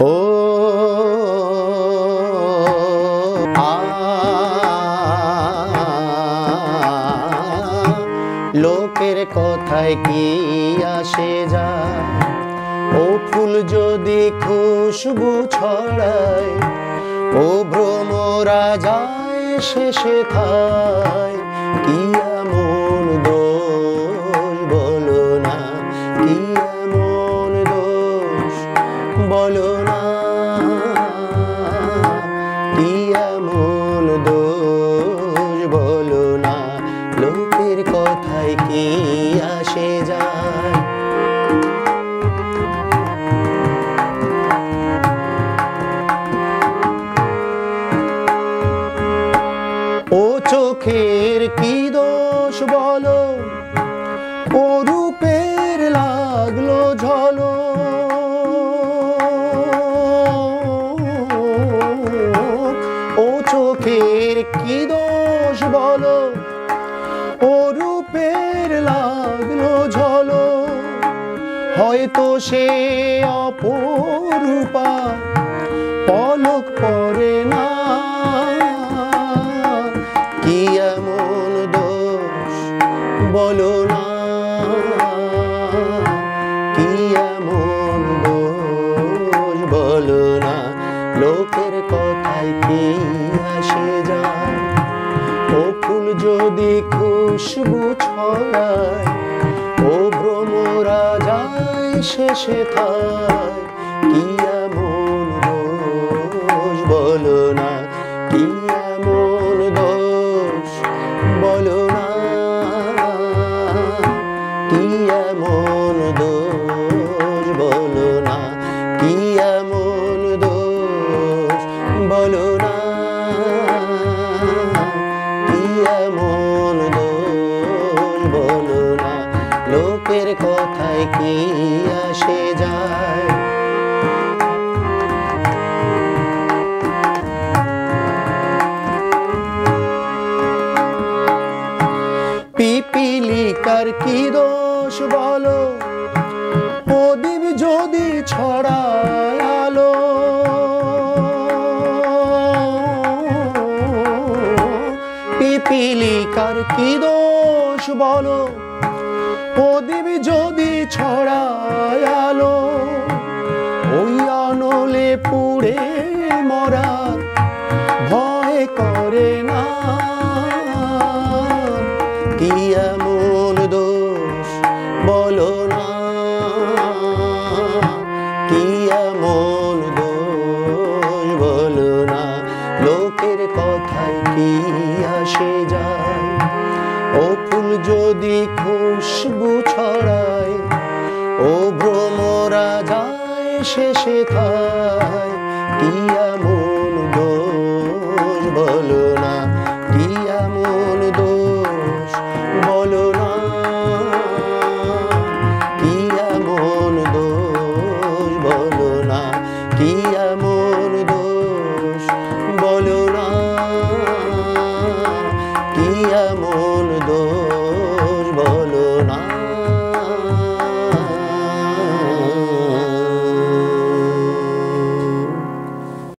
ও লোকের কথায় কি আসে যায়, ও ফুল যদি খুশবু ছড়ায়, ও ভ্রমরা যায় শেষে থায়। কি এমন দোষ বলো না, কি এমন দোষ বলো না, কি এমন দোষ বলো না, লোকের কথায় কি আসে যায়। ও চোখের কি দোষ বলো, ও রূপের লাগলো ঝলক। ও চোখের কি দোষ বলো, ও রূপের লাগলো ঝলক। হয়তো সে অপরূপা পলক পড়ে না। কি এমন দোষ বলো না, কি এমন দোষ বলো না, লোকের কথায় কি আসে যায়। ও ফুল যদি খুশবু ছড়ায়, ও ভ্রমরা যায় শেষে থায়। কি এমন দোষ বলো না, কি এমন দোষ বলো না, কি এমন দোষ বলো না, কি এমন দোষ বলো না, কি এমন দোষ বলো না, লোকের কথায় কি আসে যায়। পিপিলিকার কি দোষ বলো, প্রদীপ যদি ছড়ায় আলো। পিপিলিকার কি দোষ বলো, প্রদীপ যদি ছড়ায় আলো। ওই আনলে পুড়ে মরার ভয় করে না। কি এমন দোষ বলো না, কি এমন দোষ বলো না, লোকের কথায় কি আসে যায়। ও ফুল যদি খুশবু ছড়ায়, ও ভ্রমরা যায় শেষে থায়। কি এমন